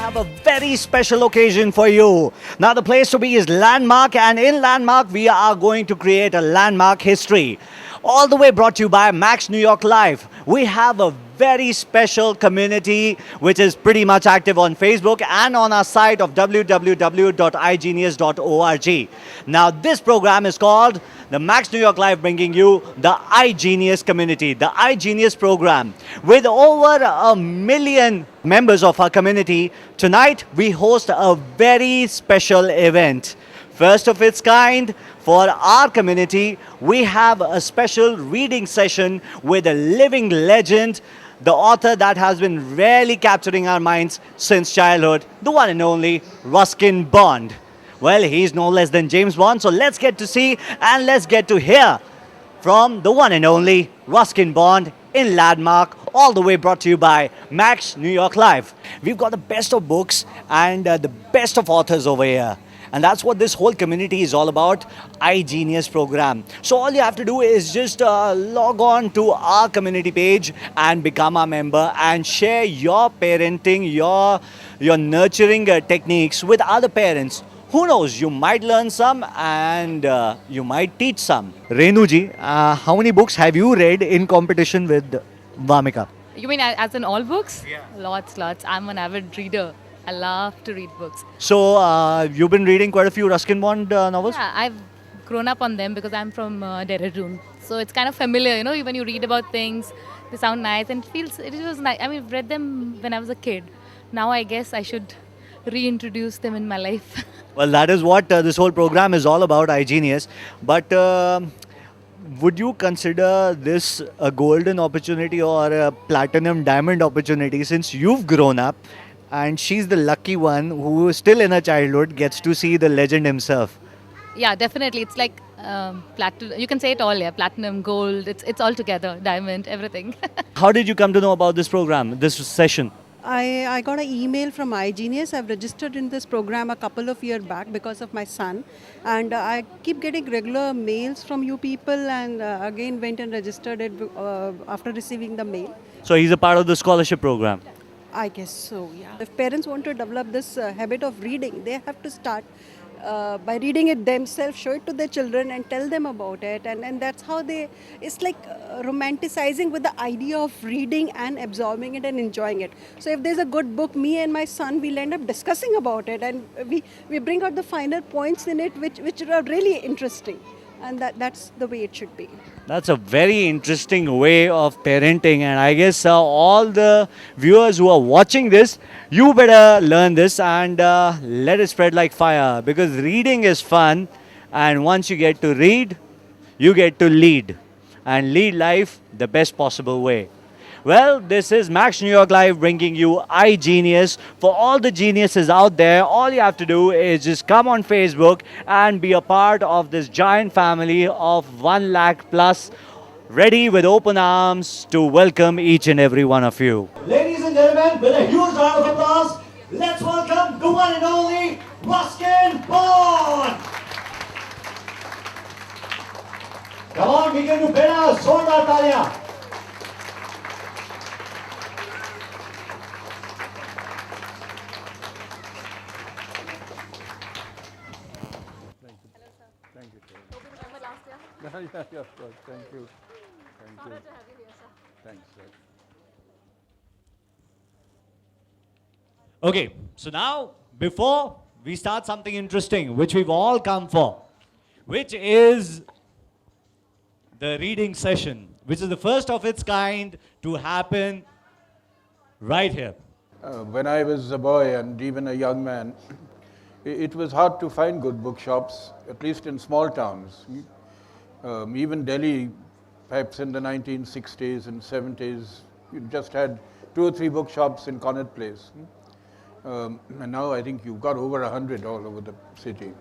have a very special occasion for you. Now, the place to be is Landmark, and in Landmark, we are going to create a landmark history. All the way brought to you by Max New York Live. We have a very special community which is pretty much active on Facebook and on our site of www.igenius.org. Now, this program is called the Max New York Live, bringing you the iGenius community, the iGenius program. With over 1 million members of our community, tonight we host a very special event. First of its kind for our community, we have a special reading session with a living legend, the author that has been really capturing our minds since childhood, the one and only Ruskin Bond. Well, he's no less than James Bond, so let's get to see and let's get to hear from the one and only Ruskin Bond in Landmark, all the way brought to you by Max New York Live. We've got the best of books and the best of authors over here. And that's what this whole community is all about, iGenius program. So all you have to do is just log on to our community page and become a member and share your parenting, your nurturing techniques with other parents. Who knows, you might learn some and you might teach some. Renuji, how many books have you read in competition with Vamika? You mean as in all books? Yeah. Lots. I'm an avid reader. I love to read books. So you've been reading quite a few Ruskin Bond novels? Yeah, I've grown up on them because I'm from Dehradun. So it's kind of familiar, you know, when you read about things, they sound nice and it was nice. I mean, I've read them when I was a kid. Now I guess I should reintroduce them in my life. Well, that is what this whole program is all about, iGenius. But would you consider this a golden opportunity or a platinum diamond opportunity, since you've grown up and she's the lucky one who still in her childhood gets to see the legend himself? Yeah, definitely. It's like platinum. You can say it all, yeah. Platinum, gold. It's all together. Diamond, everything. How did you come to know about this program, this session? I got an email from iGenius. I've registered in this program a couple of years back because of my son. And I keep getting regular mails from you people, and again went and registered it after receiving the mail. So he's a part of the scholarship program. I guess so, yeah. If parents want to develop this habit of reading, they have to start by reading it themselves, show it to their children and tell them about it. And that's how it's like romanticizing with the idea of reading and absorbing it and enjoying it. So if there's a good book, me and my son, we'll end up discussing about it, and we bring out the finer points in it which are really interesting. And that's the way it should be. That's a very interesting way of parenting, and I guess all the viewers who are watching this, you better learn this and let it spread like fire, because reading is fun, and once you get to read, you get to lead and lead life the best possible way. Well, this is Max New York Live bringing you iGenius. For all the geniuses out there, all you have to do is just come on Facebook and be a part of this giant family of 1 lakh plus, ready with open arms to welcome each and every one of you. Ladies and gentlemen, with a huge round of applause, let's welcome the one and only Ruskin Bond. Come on, we can do better. Zordar talia. Yeah, of course. Thank you. Thanks, sir. Okay, so now before we start something interesting, which we've all come for, which is the reading session, which is the first of its kind to happen right here. When I was a boy and even a young man, it was hard to find good bookshops, at least in small towns. Even Delhi, perhaps in the 1960s and 70s, you just had 2 or 3 bookshops in Connaught Place. And now I think you've got over 100 all over the city.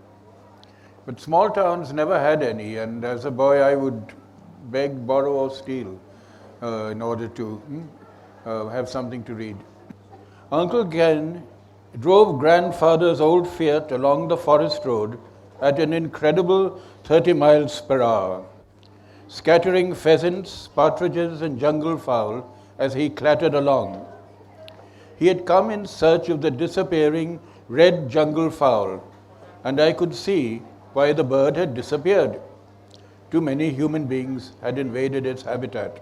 But small towns never had any, and as a boy I would beg, borrow or steal in order to have something to read. Uncle Ken drove grandfather's old Fiat along the forest road at an incredible 30 miles per hour, scattering pheasants, partridges and jungle fowl as he clattered along. He had come in search of the disappearing red jungle fowl, and I could see why the bird had disappeared. Too many human beings had invaded its habitat.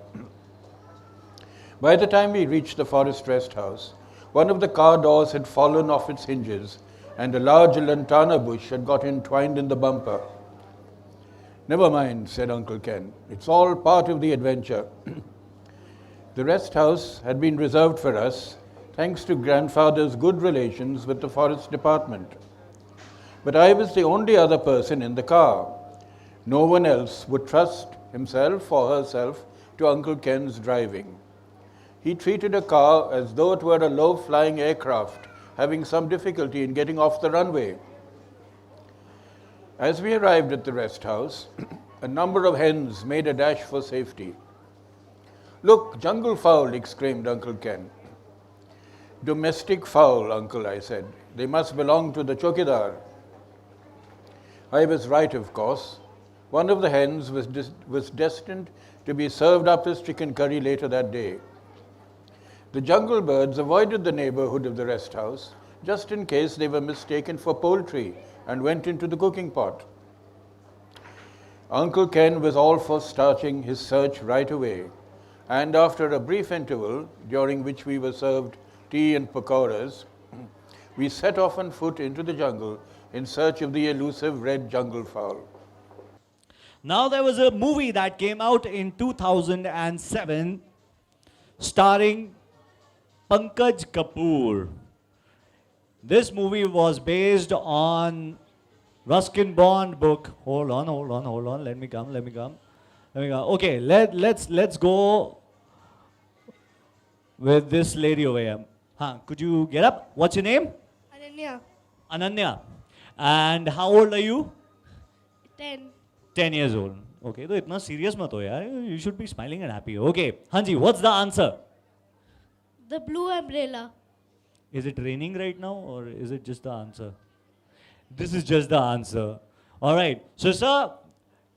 By the time we reached the forest rest house, one of the car doors had fallen off its hinges, and a large lantana bush had got entwined in the bumper. Never mind, said Uncle Ken. It's all part of the adventure. The rest house had been reserved for us thanks to grandfather's good relations with the forest department. But I was the only other person in the car. No one else would trust himself or herself to Uncle Ken's driving. He treated a car as though it were a low-flying aircraft having some difficulty in getting off the runway. As we arrived at the rest house, a number of hens made a dash for safety. Look, jungle fowl, exclaimed Uncle Ken. Domestic fowl, Uncle, I said. They must belong to the chokidar. I was right, of course. One of the hens was destined to be served up as chicken curry later that day. The jungle birds avoided the neighborhood of the rest house just in case they were mistaken for poultry and went into the cooking pot. Uncle Ken was all for starting his search right away, and after a brief interval, during which we were served tea and pakoras, we set off on foot into the jungle in search of the elusive red jungle fowl. Now there was a movie that came out in 2007 starring Pankaj Kapoor. This movie was based on Ruskin Bond book. Hold on. Let me come. Okay, let's go with this lady over here. Could you get up? What's your name? Ananya, Ananya. And how old are you? 10. 10 years old. Okay, तो इतना serious मत हो यार. You should be smiling and happy. Okay, Hanji, what's the answer? The blue umbrella. Is it raining right now or is it just the answer? This is just the answer. All right. So, sir,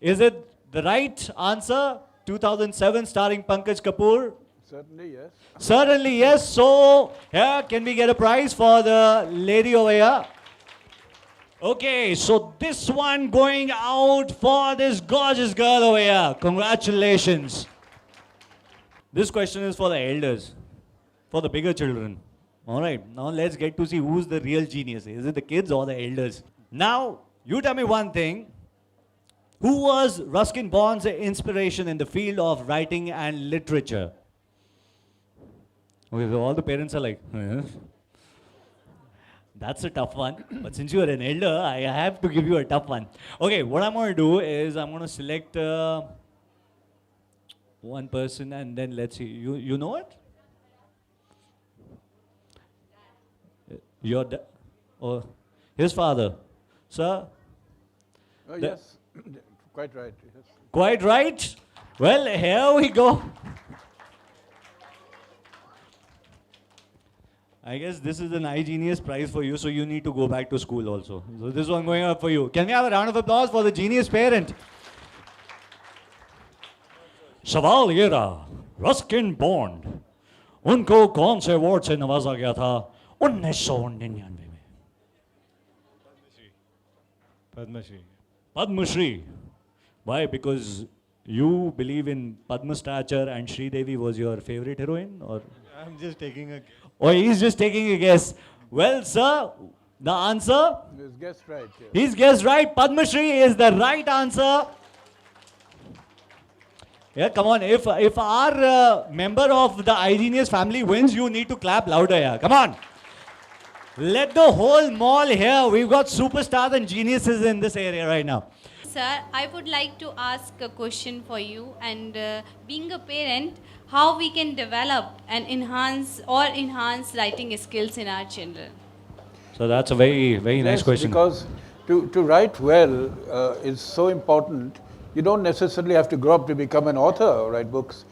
is it the right answer? 2007 starring Pankaj Kapoor? Certainly, yes. Certainly, yes. So, here, can we get a prize for the lady over here? Okay, so this one going out for this gorgeous girl over here. Congratulations. This question is for the elders, for the bigger children. All right, now let's get to see who's the real genius. Is it the kids or the elders? Now, you tell me one thing. Who was Ruskin Bond's inspiration in the field of writing and literature? Okay, so all the parents are like, huh? That's a tough one. But since you are an elder, I have to give you a tough one. Okay, what I'm going to do is I'm going to select one person and then let's see. You know it? His father. Sir? Oh, yes, quite right. Yes. Quite right. Well, here we go. I guess this is an iGenius prize for you, so you need to go back to school also. So this one going up for you. Can we have a round of applause for the genius parent? सवाल ये रहा, Ruskin bond उनको कौन से award से नवाजा गया था 1999 में? Padma Why? Because you believe in Padma stature and Sri Devi was your favorite heroine, or? I'm just taking a. Oh, he's just taking a guess. Well, sir, the answer? He's guessed right. Yes. He's guessed right. Padma Shri is the right answer. Yeah, come on. If our member of the iGenius family wins, you need to clap louder. Yeah, come on. Let the whole mall hear. We've got superstars and geniuses in this area right now. Sir, I would like to ask a question for you. And being a parent, how we can develop and enhance writing skills in our children? So that's a very nice Yes, question. Because to write well is so important. You don't necessarily have to grow up to become an author or write books.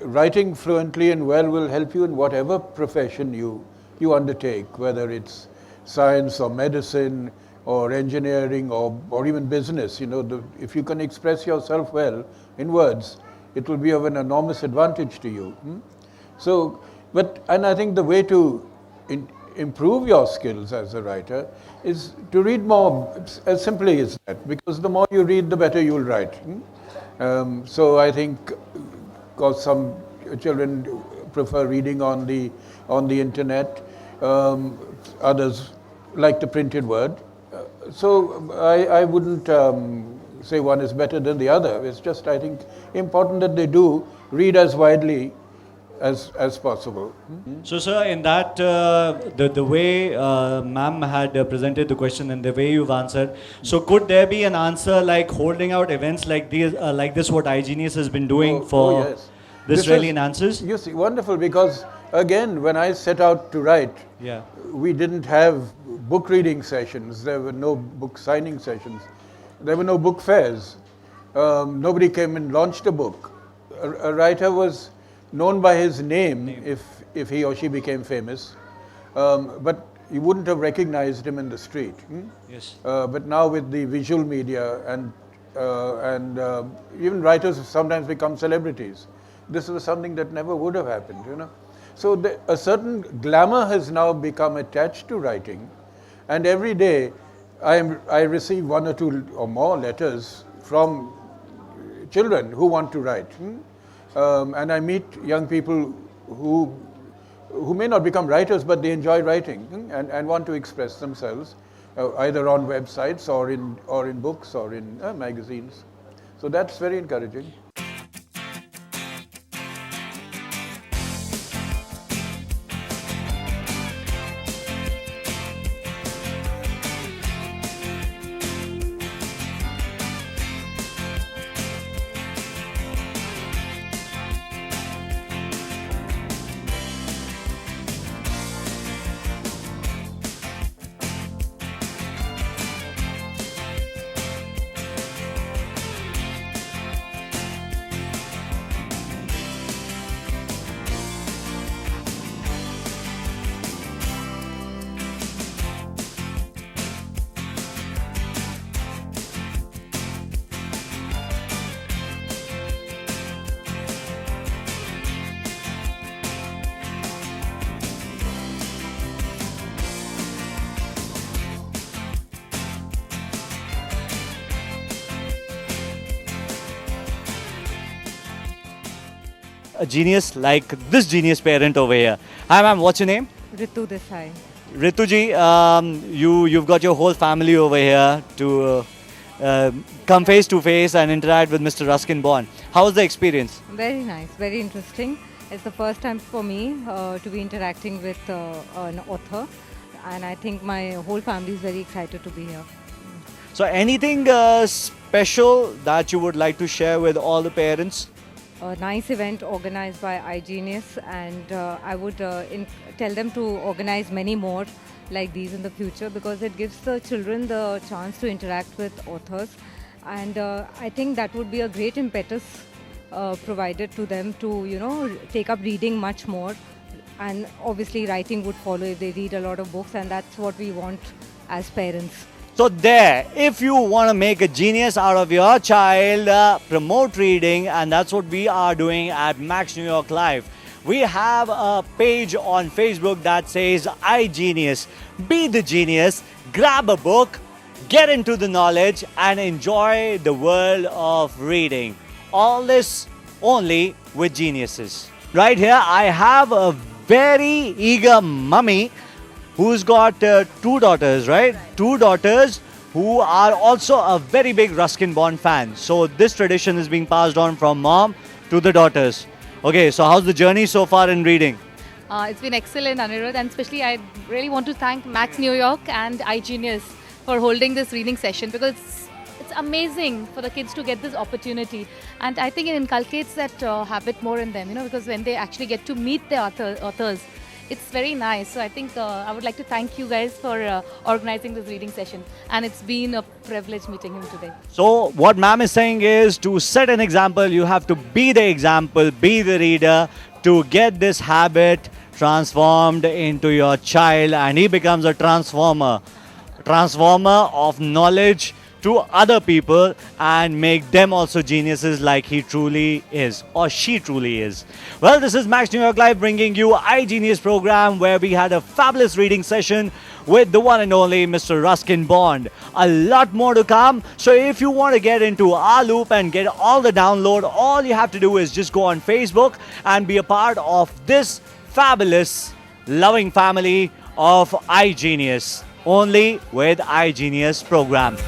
Writing fluently and well will help you in whatever profession you undertake, whether it's science or medicine or engineering or even business. You know, if you can express yourself well in words, it will be of an enormous advantage to you. So, and I think the way to improve your skills as a writer is to read more, as simply as that, because the more you read, the better you'll write. So I think, because some children prefer reading on the internet, others like the printed word. So I wouldn't say one is better than the other. It's just, I think, important that they do read as widely as possible. So, sir, in that, the way ma'am had presented the question and the way you've answered, so could there be an answer like holding out events like these, like this, what iGenius has been doing for Yes. this really enhances? You see, wonderful, because again, when I set out to write, Yeah. we didn't have book reading sessions. There were no book signing sessions. There were no book fairs. Nobody came and launched a book. A writer was known by his name. If he or she became famous, but you wouldn't have recognized him in the street. Yes. But now with the visual media and even writers sometimes become celebrities. This was something that never would have happened. So a certain glamour has now become attached to writing, and every day I receive one or two or more letters from children who want to write. And I meet young people who may not become writers, but they enjoy writing and want to express themselves, either on websites or in books or in magazines. So that's very encouraging. A genius like this genius parent over here. Hi, ma'am. What's your name? Ritu Desai. Rituji, you've got your whole family over here to come face to face and interact with Mr. Ruskin Bond. How was the experience? Very nice, very interesting. It's the first time for me to be interacting with an author, and I think my whole family is very excited to be here. So, anything special that you would like to share with all the parents? A nice event organized by iGenius, and I would tell them to organize many more like these in the future, because it gives the children the chance to interact with authors, and I think that would be a great impetus provided to them to take up reading much more, and obviously writing would follow if they read a lot of books, and that's what we want as parents. So there, if you want to make a genius out of your child, promote reading, and that's what we are doing at Max New York Live. We have a page on Facebook that says iGenius. Be the genius, grab a book, get into the knowledge and enjoy the world of reading. All this only with geniuses. Right here I have a very eager mummy who's got two daughters, right? Two daughters who are also a very big Ruskin Bond fan. So this tradition is being passed on from mom to the daughters. Okay, so how's the journey so far in reading? It's been excellent, Anirudh, and especially I really want to thank Max New York and iGenius for holding this reading session, because it's amazing for the kids to get this opportunity, and I think it inculcates that habit more in them, because when they actually get to meet the authors, it's very nice. So I think I would like to thank you guys for organizing this reading session, and it's been a privilege meeting him today. So what ma'am is saying is, to set an example, you have to be the example, be the reader, to get this habit transformed into your child, and he becomes a transformer of knowledge to other people and make them also geniuses like he truly is or she truly is. Well, this is Max New York Live bringing you iGenius program, where we had a fabulous reading session with the one and only Mr. Ruskin Bond. A lot more to come. So if you want to get into our loop and get all the download, all you have to do is just go on Facebook and be a part of this fabulous, loving family of iGenius, only with iGenius program.